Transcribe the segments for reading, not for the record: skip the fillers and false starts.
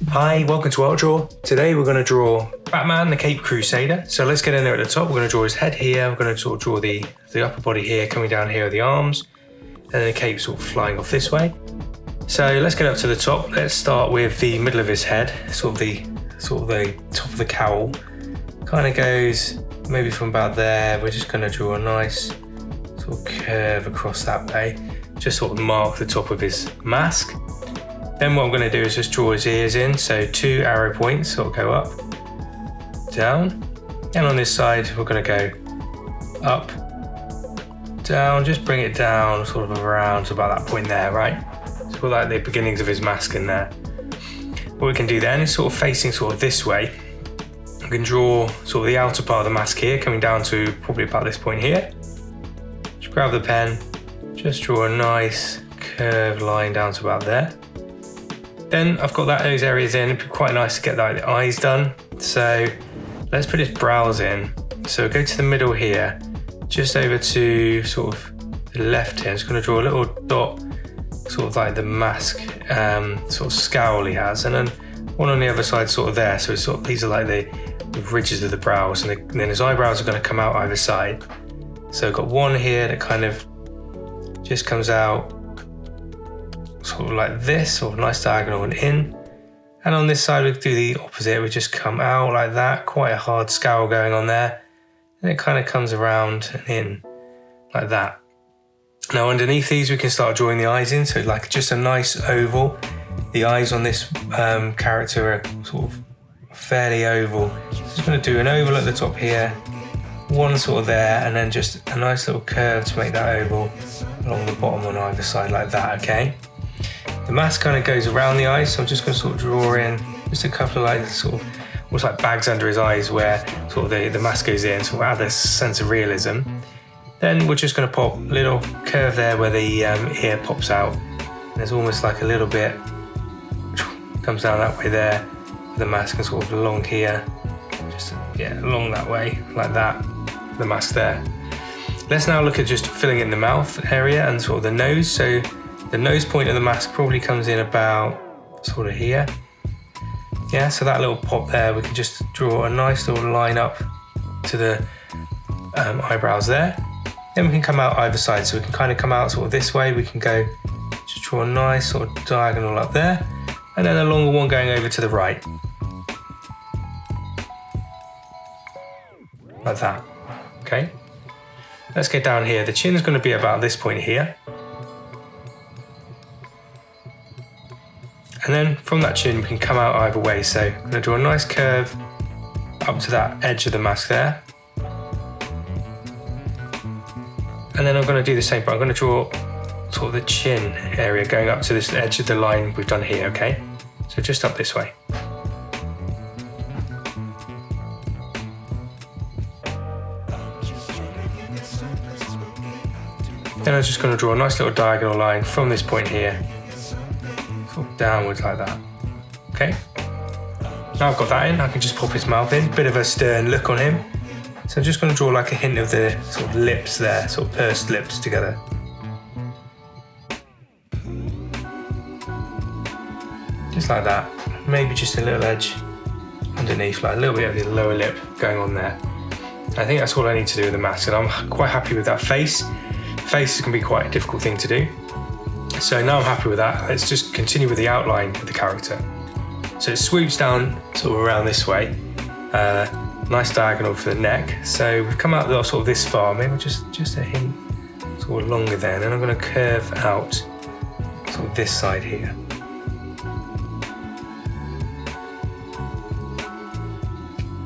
Hi, welcome to Art Draw. Today we're going to draw Batman the Caped Crusader. So let's get in there at the top. We're going to draw his head here. We're going to sort of draw the upper body here, coming down here are the arms, and then the cape sort of flying off this way. So let's get up to the top. Let's start with the middle of his head, sort of the top of the cowl. Kind of goes maybe from about there. We're just going to draw a nice sort of curve across that way. Just sort of mark the top of his mask. Then what I'm going to do is just draw his ears in, so 2 arrow points sort of go up, down, and on this side we're going to go up, down, just bring it down sort of around to about that point there, right? So we're like the beginnings of his mask in there. What we can do then is sort of facing sort of this way. We can draw sort of the outer part of the mask here, coming down to probably about this point here. Just grab the pen, just draw a nice curved line down to about there. Then I've got those areas in. It'd be quite nice to get the eyes done. So let's put his brows in. So go to the middle here, just over to sort of the left here. I'm just going to draw a little dot, sort of like the mask sort of scowl he has, and then one on the other side sort of there. So it's sort of, these are like the ridges of the brows, and then his eyebrows are going to come out either side. So I've got one here that kind of just comes out sort of like this, sort of nice diagonal and in. And on this side we do the opposite, we just come out like that, quite a hard scowl going on there. And it kind of comes around and in like that. Now underneath these we can start drawing the eyes in, so like just a nice oval. The eyes on this character are sort of fairly oval. So just going to do an oval at the top here, one sort of there, and then just a nice little curve to make that oval along the bottom on either side like that, okay? The mask kind of goes around the eyes, so I'm just going to sort of draw in just a couple of like sort of almost like bags under his eyes where sort of the mask goes in, so we'll add this sense of realism. Then we're just going to pop a little curve there where the ear pops out. There's almost like a little bit comes down that way there. The mask and sort of along here, just along that way like that. The mask there. Let's now look at just filling in the mouth area and sort of the nose. So the nose point of the mask probably comes in about sort of here. Yeah, so that little pop there, we can just draw a nice little line up to the eyebrows there. Then we can come out either side, so we can kind of come out sort of this way. We can go, just draw a nice sort of diagonal up there, and then a longer one going over to the right. Like that, okay? Let's get down here. The chin is going to be about this point here. And then from that chin, we can come out either way. So I'm going to draw a nice curve up to that edge of the mask there. And then I'm going to do the same, but I'm going to draw sort of the chin area going up to this edge of the line we've done here, okay? So just up this way. Then I'm just going to draw a nice little diagonal line from this point here, downwards like that. Okay, now I've got that in, I can just pop his mouth in, bit of a stern look on him. So I'm just going to draw like a hint of the sort of lips there, sort of pursed lips together. Just like that, maybe just a little edge underneath, like a little bit of the lower lip going on there. I think that's all I need to do with the mask, and I'm quite happy with that face. Face can be quite a difficult thing to do. So now I'm happy with that. Let's just continue with the outline of the character. So it swoops down sort of around this way. Nice diagonal for the neck. So we've come out sort of this far, maybe just a hint sort of longer there. And then I'm going to curve out sort of this side here.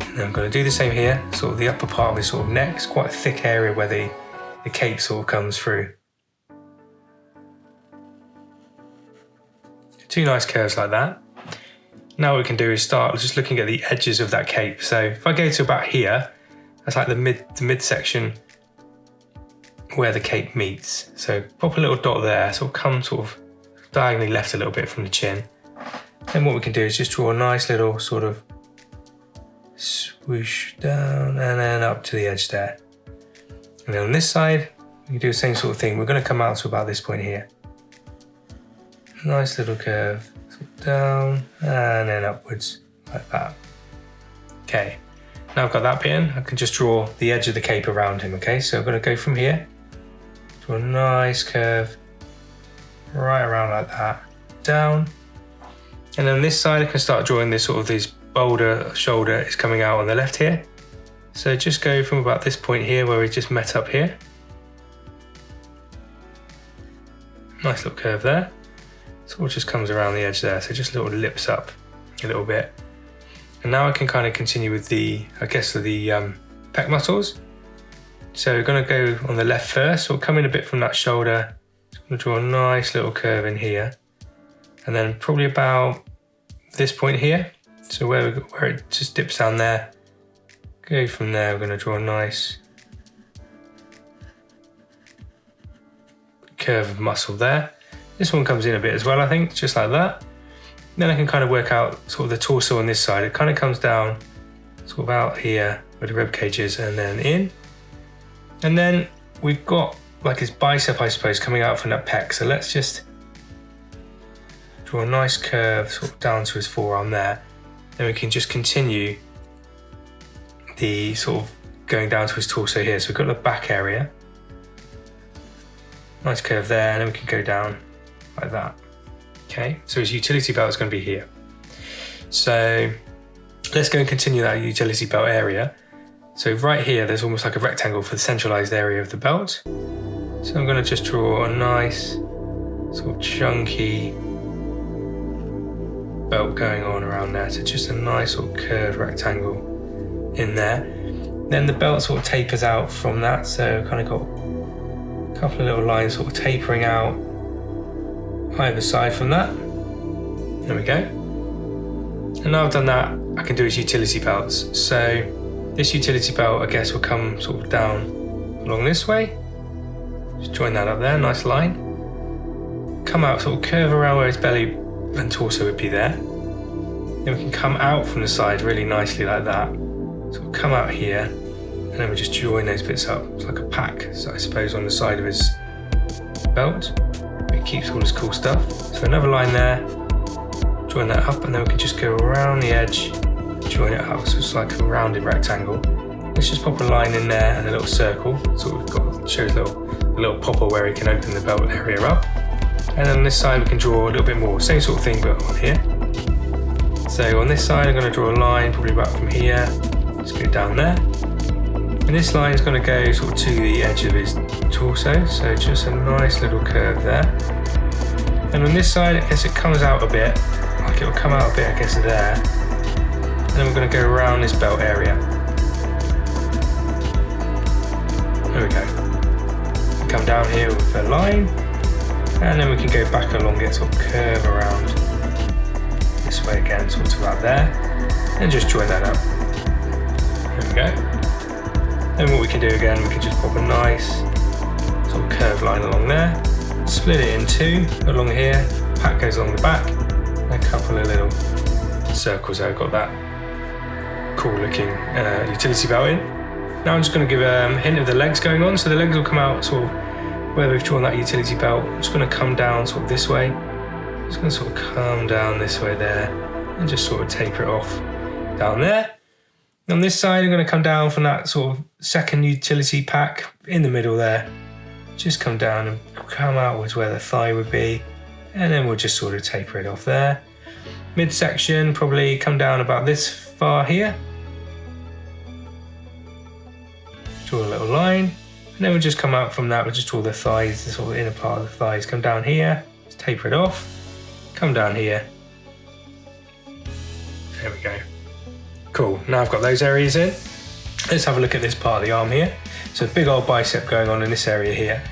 And then I'm going to do the same here. Sort of the upper part of this sort of neck. It's quite a thick area where the cape sort of comes through. 2 nice curves like that. Now what we can do is start just looking at the edges of that cape. So if I go to about here, that's like the midsection where the cape meets. So pop a little dot there, sort of come sort of diagonally left a little bit from the chin. Then what we can do is just draw a nice little sort of swoosh down and then up to the edge there. And then on this side, we can do the same sort of thing. We're going to come out to about this point here. Nice little curve, sort of down and then upwards like that. Okay, now I've got that bit in, I can just draw the edge of the cape around him. Okay, so I'm going to go from here, draw a nice curve right around like that, down, and then this side I can start drawing this sort of this bolder shoulder is coming out on the left here. So just go from about this point here where we just met up here. Nice little curve there. So it just comes around the edge there, so just little lips up a little bit. And now I can kind of continue with the, I guess, the pec muscles. So we're going to go on the left first, so we'll come in a bit from that shoulder. I'm going to draw a nice little curve in here. And then probably about this point here, so where it just dips down there. Go from there, we're going to draw a nice curve of muscle there. This one comes in a bit as well, I think, just like that. Then I can kind of work out sort of the torso on this side. It kind of comes down sort of out here where the rib cage is and then in. And then we've got like his bicep, I suppose, coming out from that pec. So let's just draw a nice curve sort of down to his forearm there. Then we can just continue the sort of going down to his torso here. So we've got the back area. Nice curve there, and then we can go down like that. Okay, so his utility belt is going to be here. So let's go and continue that utility belt area. So right here, there's almost like a rectangle for the centralized area of the belt. So I'm going to just draw a nice sort of chunky belt going on around there. So just a nice sort of curved rectangle in there. Then the belt sort of tapers out from that, so kind of got a couple of little lines sort of tapering out either side from that. There we go. And now I've done that, I can do his utility belts. So this utility belt, I guess, will come sort of down along this way. Just join that up there, nice line. Come out, sort of curve around where his belly and torso would be there. Then we can come out from the side really nicely like that. So we'll come out here, and then we just join those bits up. It's like a pack, so I suppose, on the side of his belt. It keeps all this cool stuff. So another line there, join that up, and then we can just go around the edge, join it up. So it's like a rounded rectangle. Let's just pop a line in there and a little circle. So we've got, shows a little popper where we can open the belt area up. And then on this side we can draw a little bit more, same sort of thing but on here. So on this side I'm going to draw a line probably about from here. Just go down there, and this line is going to go sort of to the edge of his torso, so just a nice little curve there. And on this side, I guess it comes out a bit, like it will come out a bit, I guess, there. And then we're going to go around this belt area. There we go. Come down here with a line, and then we can go back along it, sort of curve around this way again, sort of about there, and just join that up. There we go. Then what we can do again, we can just pop a nice sort of curved line along there, split it in two along here, pack goes along the back, and a couple of little circles there. I've got that cool looking utility belt in. Now I'm just going to give a hint of the legs going on, so the legs will come out sort of where we've drawn that utility belt. I'm just going to come down sort of this way, just going to sort of come down this way there, and just sort of taper it off down there. On this side, I'm going to come down from that sort of second utility pack in the middle there. Just come down and come outwards where the thigh would be, and then we'll just sort of taper it off there. Midsection, probably come down about this far here. Draw a little line, and then we'll just come out from that. We'll just draw the thighs, the sort of inner part of the thighs. Come down here, just taper it off. Come down here. There we go. Cool, now I've got those areas in. Let's have a look at this part of the arm here. So big old bicep going on in this area here.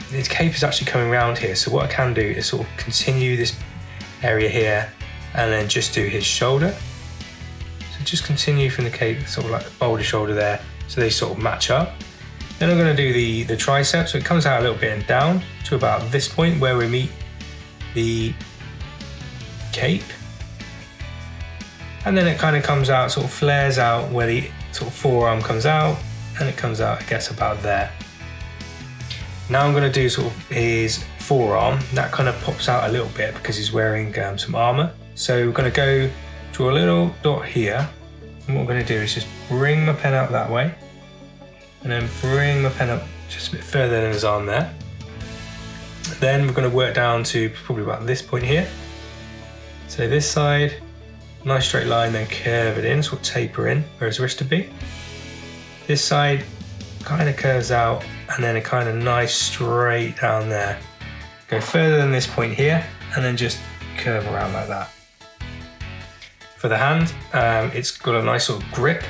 His cape is actually coming around here, so what I can do is sort of continue this area here and then just do his shoulder. So just continue from the cape, sort of like the boulder shoulder there, so they sort of match up. Then I'm going to do the tricep, so it comes out a little bit and down to about this point where we meet the cape. And then it kind of comes out, sort of flares out where the sort of forearm comes out, and it comes out, I guess, about there. Now I'm going to do sort of his forearm, that kind of pops out a little bit because he's wearing some armor. So we're going to go draw a little dot here. And what we're going to do is just bring my pen out that way and then bring my pen up just a bit further than his arm there. Then we're going to work down to probably about this point here. So this side, nice straight line, then curve it in, sort of taper in where his wrist would be. This side kind of curves out and then a kind of nice straight down there. Go further than this point here and then just curve around like that. For the hand, it's got a nice sort of grip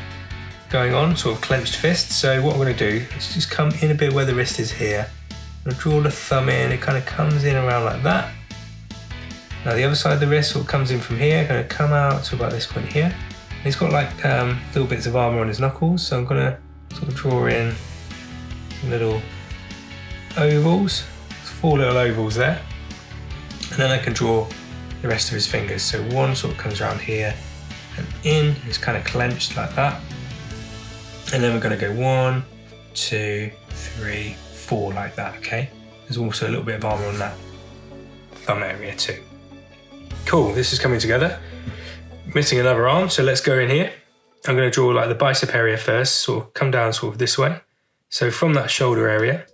going on, sort of clenched fist. So what I'm going to do is just come in a bit where the wrist is here. I'm going to draw the thumb in, it kind of comes in around like that. Now the other side of the wrist sort of comes in from here, going to come out to about this point here. And he's got like little bits of armour on his knuckles, so I'm going to sort of draw in some little ovals, 4 little ovals there. And then I can draw the rest of his fingers. So one sort of comes around here and in, it's kind of clenched like that. And then we're going to go 1, 2, 3, 4 like that, okay? There's also a little bit of armour on that thumb area too. Cool, this is coming together. Missing another arm, so let's go in here. I'm going to draw like the bicep area first, sort of come down sort of this way. So from that shoulder area,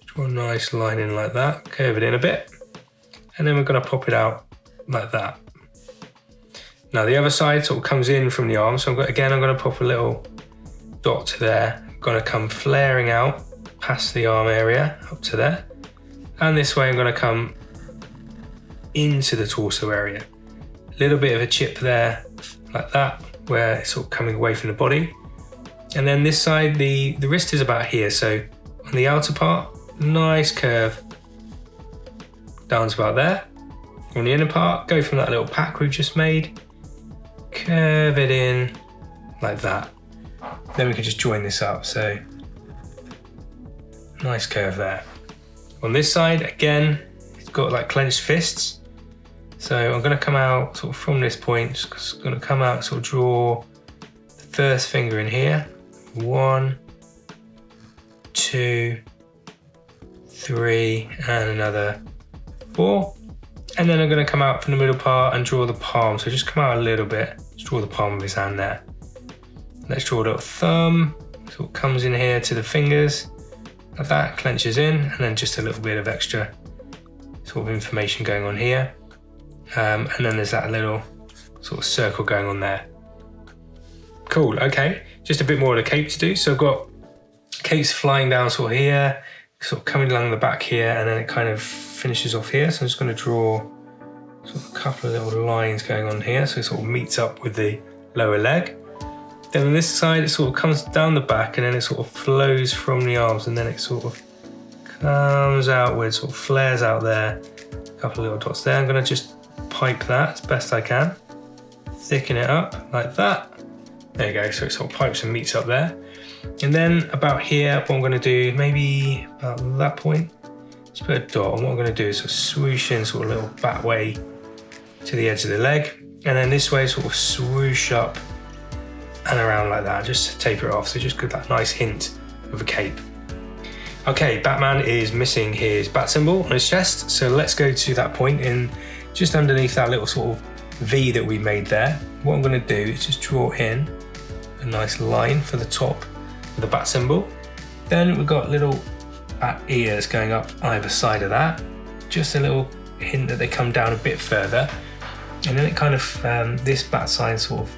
draw a nice line in like that, curve it in a bit. And then we're going to pop it out like that. Now the other side sort of comes in from the arm, so I'm going to pop a little dot there. I'm going to come flaring out past the arm area up to there. And this way I'm going to come into the torso area. A little bit of a chip there, like that, where it's sort of coming away from the body. And then this side, the wrist is about here, so on the outer part, nice curve down to about there. On the inner part, go from that little pack we've just made, curve it in like that. Then we can just join this up, so nice curve there. On this side, again, it's got like clenched fists. So I'm going to come out sort of from this point, just going to come out, sort of draw the first finger in here. 1, 2, 3, and another 4. And then I'm going to come out from the middle part and draw the palm. So just come out a little bit, just draw the palm of his hand there. Let's draw a little thumb, sort of comes in here to the fingers, like that, clenches in, and then just a little bit of extra sort of information going on here. And then there's that little sort of circle going on there. Cool, okay. Just a bit more of the cape to do. So I've got capes flying down sort of here, sort of coming along the back here, and then it kind of finishes off here. So I'm just going to draw sort of a couple of little lines going on here, so it sort of meets up with the lower leg. Then on this side, it sort of comes down the back, and then it sort of flows from the arms, and then it sort of comes outwards, sort of flares out there. A couple of little dots there. I'm going to just pipe that as best I can, thicken it up like that. There you go, so it sort of pipes and meets up there. And then about here, what I'm going to do, maybe about that point, just put a dot, and what I'm going to do is sort of swoosh in sort of a little back way to the edge of the leg, and then this way sort of swoosh up and around like that, just to taper it off, so just get that nice hint of a cape. Okay, Batman is missing his bat symbol on his chest, so let's go to that point in just underneath that little sort of V that we made there. What I'm going to do is just draw in a nice line for the top of the bat symbol. Then we've got little bat ears going up either side of that. Just a little hint that they come down a bit further. And then it kind of, this bat sign sort of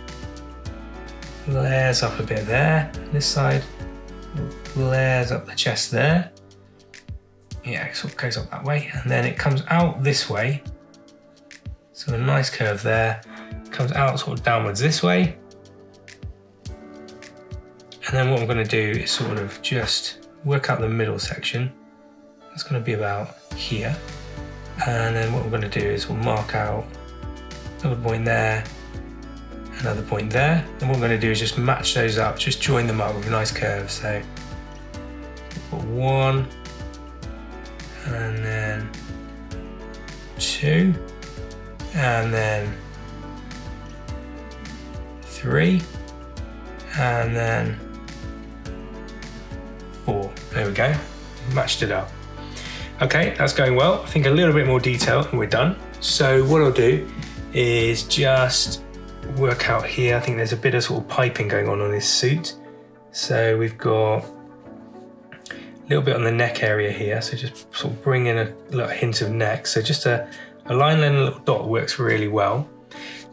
flares up a bit there. This side flares up the chest there. Yeah, it sort of goes up that way. And then it comes out this way. So a nice curve there, comes out sort of downwards this way. And then what I'm going to do is sort of just work out the middle section. That's going to be about here. And then what we're going to do is we'll mark out another point there, another point there. And what we're going to do is just match those up, just join them up with a nice curve. So we'll put 1, and then 2. And then 3, and then 4. There we go, matched it up. Okay, that's going well. I think a little bit more detail and we're done. So what I'll do is just work out here. I think there's a bit of sort of piping going on this suit. So we've got a little bit on the neck area here. So just sort of bring in a little hint of neck. So just a line and a little dot works really well.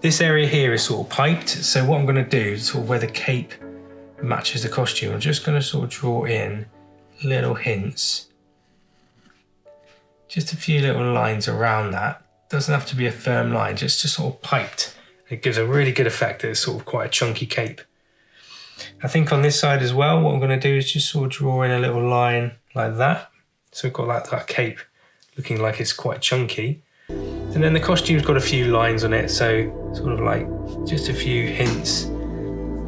This area here is sort of piped. So what I'm going to do is sort of where the cape matches the costume, I'm just going to sort of draw in little hints. Just a few little lines around that. Doesn't have to be a firm line, just sort of piped. It gives a really good effect that it's sort of quite a chunky cape. I think on this side as well, what I'm going to do is just sort of draw in a little line like that. So we've got that cape looking like it's quite chunky. And then the costume's got a few lines on it, so sort of like just a few hints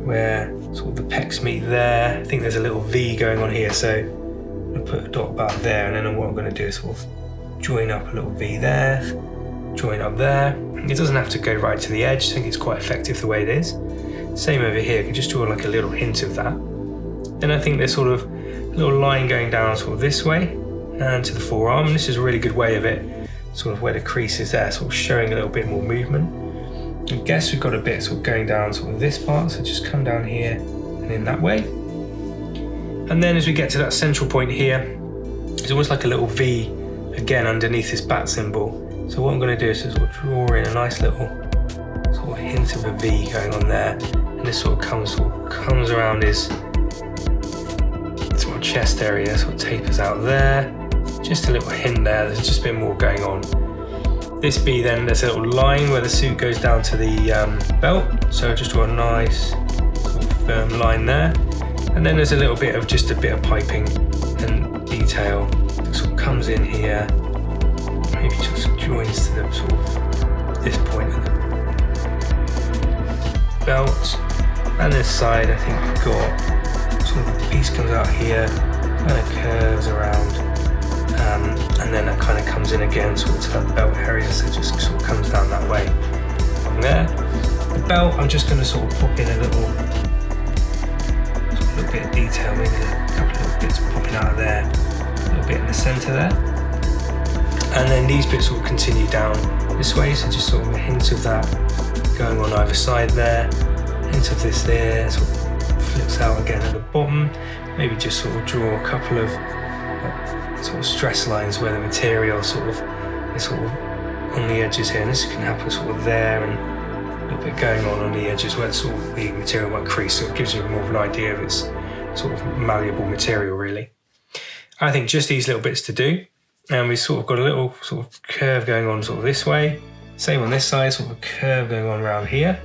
where sort of the pecs meet there. I think there's a little V going on here, so I'm going to put a dot about there, and then what I'm going to do is sort of join up a little V there, join up there. It doesn't have to go right to the edge. I think it's quite effective the way it is. Same over here, I can just draw like a little hint of that. Then I think there's sort of a little line going down sort of this way and to the forearm. And this is a really good way of it, sort of where the crease is there, sort of showing a little bit more movement. I guess we've got a bit sort of going down sort of this part, so just come down here and in that way. And then as we get to that central point here, it's almost like a little V again underneath this bat symbol. So what I'm going to do is just sort of draw in a nice little sort of hint of a V going on there, and this sort of comes around his sort of chest area, sort of tapers out there. Just a little hint there. There's just a bit more going on. This B then, there's a little line where the suit goes down to the belt. So just draw a nice sort of firm line there, and then there's a little bit of piping and detail that sort of comes in here. Maybe just joins to the sort of this point of the belt, and this side I think we've got sort of the piece comes out here, kind of curves around, and then that kind of comes in again sort of to that belt area, so it just sort of comes down that way. From there, the belt I'm just going to sort of pop in a little bit of detail, maybe a couple of little bits popping out of there, a little bit in the centre there. And then these bits will continue down this way, so just sort of a hint of that going on either side there, hint of this there, sort of flips out again at the bottom. Maybe just sort of draw a couple of sort of stress lines where the material is sort of on the edges here, and this can happen sort of there, and a little bit going on the edges where sort of the material might crease, so it gives you more of an idea of its sort of malleable material really. I think just these little bits to do. And we've sort of got a little sort of curve going on sort of this way. Same on this side, sort of a curve going on around here.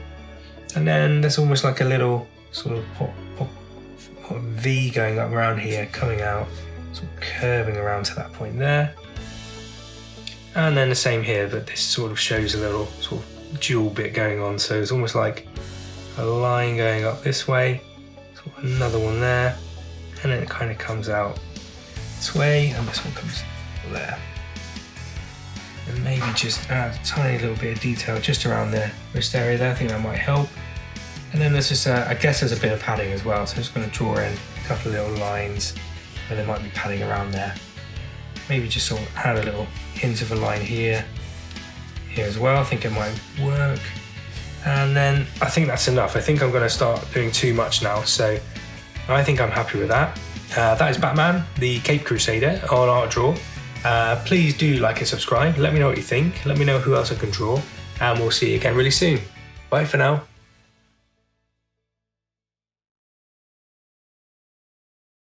And then there's almost like a little sort of pop V going up around here, coming out, sort of curving around to that point there. And then the same here, but this sort of shows a little sort of dual bit going on. So it's almost like a line going up this way, sort of another one there, and then it kind of comes out this way, and this one comes there. And maybe just add a tiny little bit of detail just around the wrist area there. I think that might help. And then there's just, I guess there's a bit of padding as well. So I'm just going to draw in a couple of little lines where there might be padding around there. Maybe just sort of add a little hint of a line here as well. I think it might work. And then I think that's enough. I think I'm going to start doing too much now. So I think I'm happy with that. That is Batman, the Caped Crusader on Art Draw. Please do like and subscribe. Let me know what you think. Let me know who else I can draw. And we'll see you again really soon. Bye for now.